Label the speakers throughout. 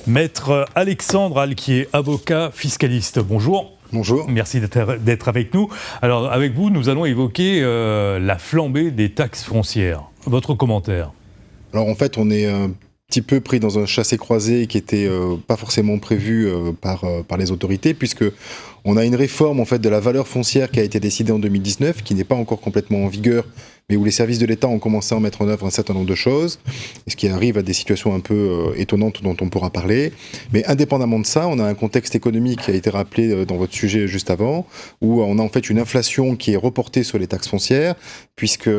Speaker 1: Maître Alexandre Alquier, avocat fiscaliste. Bonjour.
Speaker 2: Bonjour.
Speaker 1: Merci d'être avec nous. Alors, avec vous, nous allons évoquer la flambée des taxes foncières. Votre commentaire?
Speaker 2: Alors, en fait, on est un petit peu pris dans un chassé-croisé qui n'était pas forcément prévu par les autorités, puisque on a une réforme en fait, de la valeur foncière qui a été décidée en 2019, qui n'est pas encore complètement en vigueur, mais où les services de l'État ont commencé à mettre en œuvre un certain nombre de choses, et ce qui arrive à des situations un peu étonnantes dont on pourra parler. Mais indépendamment de ça, on a un contexte économique qui a été rappelé dans votre sujet juste avant, où on a en fait une inflation qui est reportée sur les taxes foncières, puisque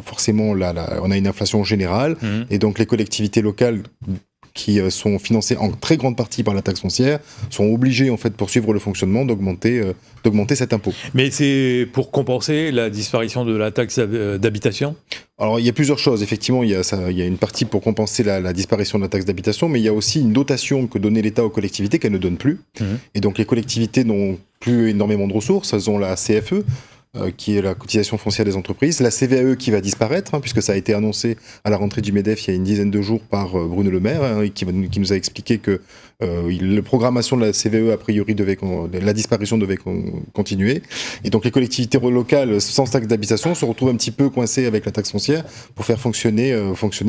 Speaker 2: forcément on a une inflation générale, et donc les collectivités locales qui sont financées en très grande partie par la taxe foncière, sont obligées, en fait, pour suivre le fonctionnement, d'augmenter cet impôt.
Speaker 1: Mais c'est pour compenser la disparition de la taxe d'habitation ?
Speaker 2: Alors, il y a plusieurs choses. Effectivement, il y a une partie pour compenser la disparition de la taxe d'habitation, mais il y a aussi une dotation que donnait l'État aux collectivités qu'elle ne donne plus. Et donc, les collectivités n'ont plus énormément de ressources. Elles ont la CFE, qui est la cotisation foncière des entreprises, la CVAE qui va disparaître, puisque ça a été annoncé à la rentrée du MEDEF il y a une dizaine de jours par Bruno Le Maire, qui nous a expliqué que la programmation de la CVAE, a priori, la disparition devait continuer. Et donc les collectivités locales sans taxe d'habitation se retrouvent un petit peu coincées avec la taxe foncière pour faire fonctionner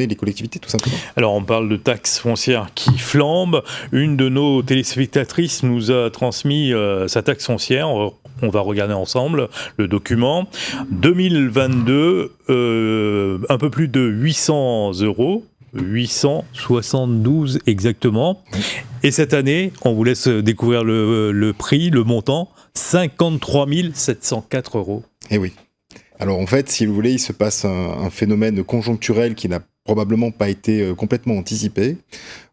Speaker 2: les collectivités, tout simplement.
Speaker 1: Alors on parle de taxe foncière qui flambe. Une de nos téléspectatrices nous a transmis sa taxe foncière. On va regarder ensemble le document. 2022, un peu plus de 800 euros, 872 exactement. Et cette année, on vous laisse découvrir le prix, le montant, 53 704 euros.
Speaker 2: Eh oui. Alors en fait, si vous voulez, il se passe un phénomène conjoncturel qui n'a probablement pas été complètement anticipé.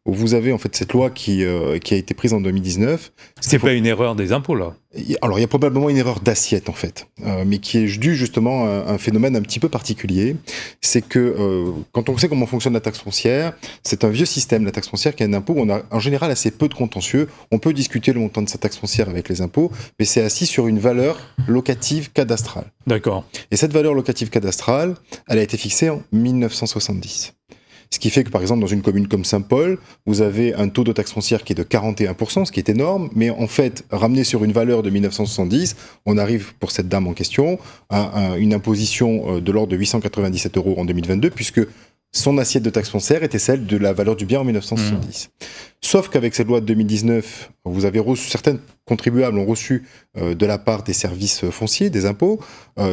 Speaker 2: Vous avez en fait cette loi qui a été prise en 2019.
Speaker 1: C'est pas une erreur des impôts là?
Speaker 2: Alors il y a probablement une erreur d'assiette en fait, mais qui est due justement à un phénomène un petit peu particulier. C'est que quand on sait comment fonctionne la taxe foncière, c'est un vieux système, la taxe foncière, qui est un impôt où on a en général assez peu de contentieux. On peut discuter le montant de sa taxe foncière avec les impôts, mais c'est assis sur une valeur locative cadastrale.
Speaker 1: D'accord. Et
Speaker 2: cette valeur locative cadastrale, elle a été fixée en 1970. Ce qui fait que, par exemple, dans une commune comme Saint-Paul, vous avez un taux de taxe foncière qui est de 41%, ce qui est énorme, mais en fait, ramené sur une valeur de 1970, on arrive, pour cette dame en question, à une imposition de l'ordre de 897 euros en 2022, puisque son assiette de taxe foncière était celle de la valeur du bien en 1970. Sauf qu'avec cette loi de 2019, vous avez reçu, certains contribuables ont reçu de la part des services fonciers, des impôts,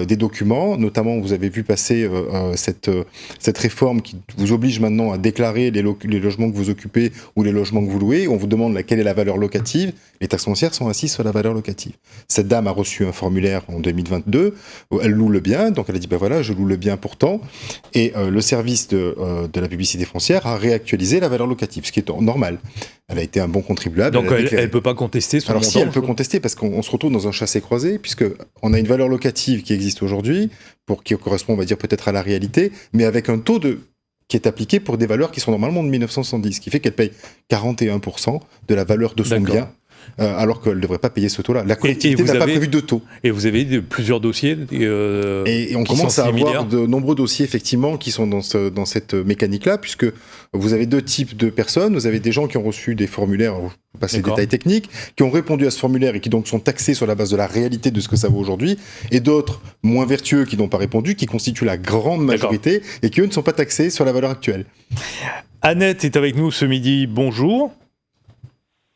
Speaker 2: des documents. Notamment, vous avez vu passer cette réforme qui vous oblige maintenant à déclarer les logements que vous occupez ou les logements que vous louez. On vous demande quelle est la valeur locative. Les taxes foncières sont assises sur la valeur locative. Cette dame a reçu un formulaire en 2022. Elle loue le bien, donc elle a dit voilà, je loue le bien pour tant. Et le service de la publicité foncière a réactualisé la valeur locative, ce qui est normal. Elle a été un bon contribuable.
Speaker 1: Donc elle ne peut pas contester son montant.
Speaker 2: Alors si, elle peut contester, parce qu'on se retrouve dans un chassé-croisé, puisqu'on a une valeur locative qui existe aujourd'hui, qui correspond, on va dire, peut-être à la réalité, mais avec un taux qui est appliqué pour des valeurs qui sont normalement de 1970, ce qui fait qu'elle paye 41% de la valeur de son bien, alors qu'elle ne devrait pas payer ce taux-là. La collectivité n'a pas prévu de taux.
Speaker 1: Et vous avez plusieurs dossiers
Speaker 2: et on commence à avoir de nombreux dossiers, effectivement, qui sont dans cette mécanique-là, puisque vous avez deux types de personnes. Vous avez des gens qui ont reçu des formulaires, je ne vais pas passer les détails techniques, qui ont répondu à ce formulaire et qui donc sont taxés sur la base de la réalité de ce que ça vaut aujourd'hui, et d'autres moins vertueux qui n'ont pas répondu, qui constituent la grande majorité, et qui, eux, ne sont pas taxés sur la valeur actuelle.
Speaker 1: Annette est avec nous ce midi. Bonjour.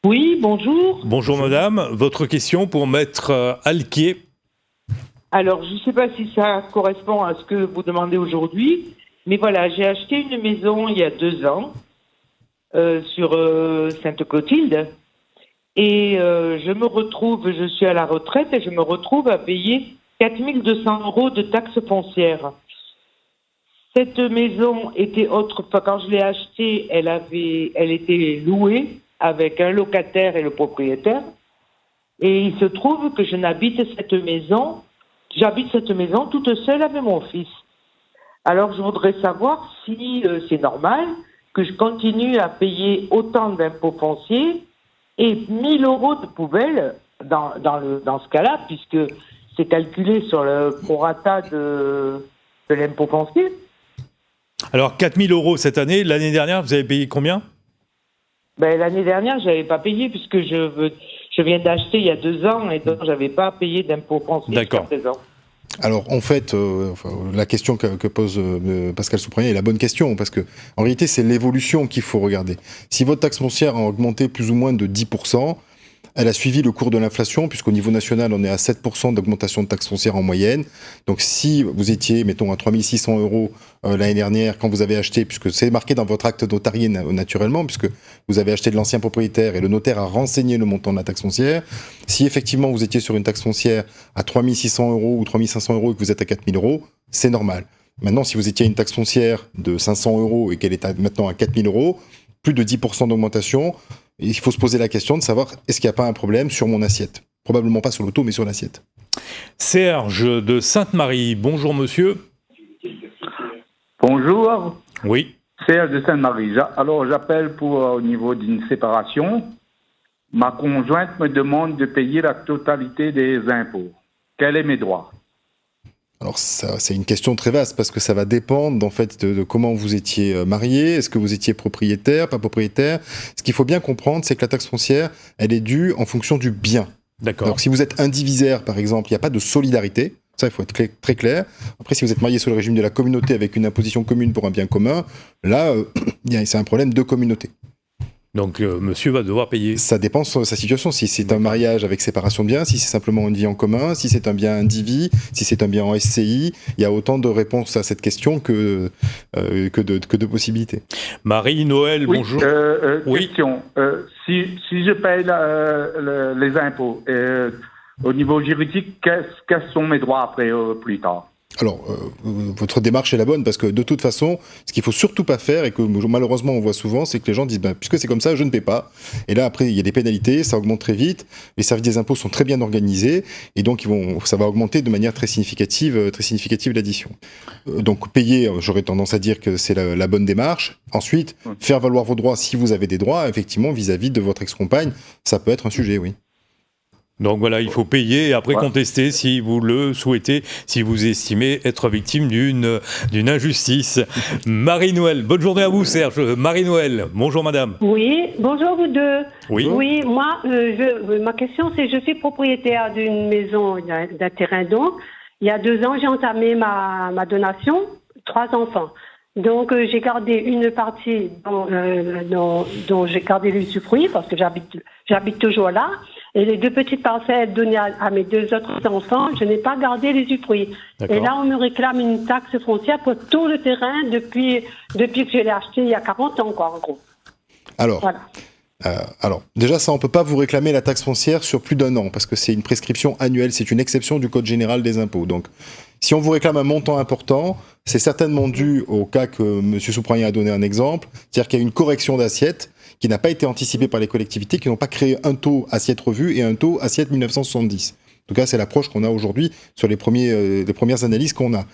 Speaker 3: Oui, bonjour.
Speaker 1: Bonjour madame, votre question pour Maître Alquier.
Speaker 3: Alors, je ne sais pas si ça correspond à ce que vous demandez aujourd'hui, mais voilà, j'ai acheté une maison il y a 2 ans sur Sainte-Clotilde, et je suis à la retraite et je me retrouve à payer 4 200 euros de taxes foncières. Cette maison était quand je l'ai achetée, elle était louée avec un locataire et le propriétaire. Et il se trouve que j'habite cette maison toute seule avec mon fils. Alors je voudrais savoir si c'est normal que je continue à payer autant d'impôts fonciers et 1 000 euros de poubelle dans ce cas-là, puisque c'est calculé sur le prorata de l'impôt foncier.
Speaker 1: Alors 4 000 euros cette année, l'année dernière vous avez payé combien ?
Speaker 3: Ben, l'année dernière, j'avais pas payé puisque je viens d'acheter il y a 2 ans et donc j'avais pas payé d'impôt foncier jusqu'à présent.
Speaker 2: Alors en fait, la question que pose Pascal Soupronier est la bonne question, parce que en réalité c'est l'évolution qu'il faut regarder. Si votre taxe foncière a augmenté plus ou moins de 10%, elle a suivi le cours de l'inflation, puisqu'au niveau national, on est à 7% d'augmentation de taxe foncière en moyenne. Donc si vous étiez, mettons, à 3 600 € l'année dernière, quand vous avez acheté, puisque c'est marqué dans votre acte notarié naturellement, puisque vous avez acheté de l'ancien propriétaire et le notaire a renseigné le montant de la taxe foncière, si effectivement vous étiez sur une taxe foncière à 3 600 € ou 3 500 € et que vous êtes à 4 000 €, c'est normal. Maintenant, si vous étiez à une taxe foncière de 500 € et qu'elle est maintenant à 4 000 €, plus de 10% d'augmentation, il faut se poser la question de savoir est-ce qu'il n'y a pas un problème sur mon assiette. Probablement pas sur le taux, mais sur l'assiette.
Speaker 1: Serge de Sainte-Marie, bonjour monsieur.
Speaker 4: Bonjour.
Speaker 1: Oui.
Speaker 4: Serge de Sainte-Marie. Alors j'appelle pour au niveau d'une séparation. Ma conjointe me demande de payer la totalité des impôts. Quels sont mes droits?
Speaker 2: Alors ça, c'est une question très vaste parce que ça va dépendre en fait de comment vous étiez marié, est-ce que vous étiez propriétaire, pas propriétaire. Ce qu'il faut bien comprendre, c'est que la taxe foncière, elle est due en fonction du bien.
Speaker 1: D'accord.
Speaker 2: Donc si vous êtes indivisaire, par exemple, il n'y a pas de solidarité. Ça, il faut être très clair. Après, si vous êtes marié sous le régime de la communauté avec une imposition commune pour un bien commun, là, c'est un problème de communauté.
Speaker 1: Donc, monsieur va devoir payer.
Speaker 2: Ça dépend de sa situation. Si c'est un mariage avec séparation de biens, si c'est simplement une vie en commun, si c'est un bien indivis, si c'est un bien en SCI, il y a autant de réponses à cette question que de possibilités.
Speaker 1: Marie-Noël,
Speaker 4: oui,
Speaker 1: bonjour.
Speaker 4: Oui. Question. Si je paye les impôts, au niveau juridique, quels sont mes droits après, plus tard?
Speaker 2: Alors, votre démarche est la bonne parce que de toute façon, ce qu'il faut surtout pas faire et que malheureusement on voit souvent, c'est que les gens disent puisque c'est comme ça, je ne paie pas. Et là après, il y a des pénalités, ça augmente très vite. Les services des impôts sont très bien organisés et donc ça va augmenter de manière très significative l'addition. Donc payer, j'aurais tendance à dire que c'est la bonne démarche. Ensuite, faire valoir vos droits si vous avez des droits, effectivement vis-à-vis de votre ex-compagne, ça peut être un sujet, oui.
Speaker 1: Donc voilà, il faut payer et après contester si vous le souhaitez, si vous estimez être victime d'une injustice. Marie-Noël, bonne journée à vous Serge. Marie-Noël, bonjour madame.
Speaker 5: Oui, bonjour vous deux.
Speaker 1: Oui,
Speaker 5: moi, ma question c'est, je suis propriétaire d'une maison, d'un terrain donc. Il y a 2 ans, j'ai entamé ma donation, 3 enfants. Donc j'ai gardé une partie dont j'ai gardé l'usufruit parce que j'habite toujours là. Et les 2 petites parcelles données à mes 2 autres enfants, je n'ai pas gardé l'usufruit. Et là, on me réclame une taxe foncière pour tout le terrain depuis que je l'ai acheté il y a 40 ans, quoi, en gros.
Speaker 2: Alors,
Speaker 5: voilà.
Speaker 2: Déjà, ça, on peut pas vous réclamer la taxe foncière sur plus d'1 an, parce que c'est une prescription annuelle, c'est une exception du Code général des impôts. Donc, si on vous réclame un montant important, c'est certainement dû au cas que M. Soupronier a donné un exemple, c'est-à-dire qu'il y a une correction d'assiette qui n'a pas été anticipée par les collectivités, qui n'ont pas créé un taux assiette revue et un taux assiette 1970. En tout cas, c'est l'approche qu'on a aujourd'hui sur les premières analyses qu'on a.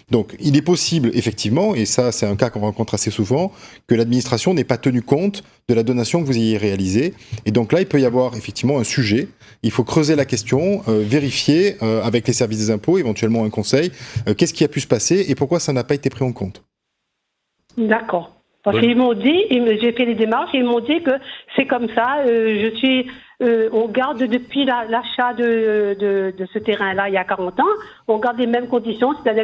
Speaker 2: Donc, il est possible, effectivement, et ça, c'est un cas qu'on rencontre assez souvent, que l'administration n'ait pas tenu compte de la donation que vous ayez réalisée. Et donc là, il peut y avoir effectivement un sujet. Il faut creuser la question, vérifier avec les services des impôts, éventuellement un conseil, qu'est-ce qui a pu se passer et pourquoi ça n'a pas été pris en compte.
Speaker 5: D'accord. Parce qu'ils m'ont dit, j'ai fait les démarches, et ils m'ont dit que c'est comme ça, on garde depuis l'achat de ce terrain-là il y a 40 ans, on garde les mêmes conditions, c'est-à-dire que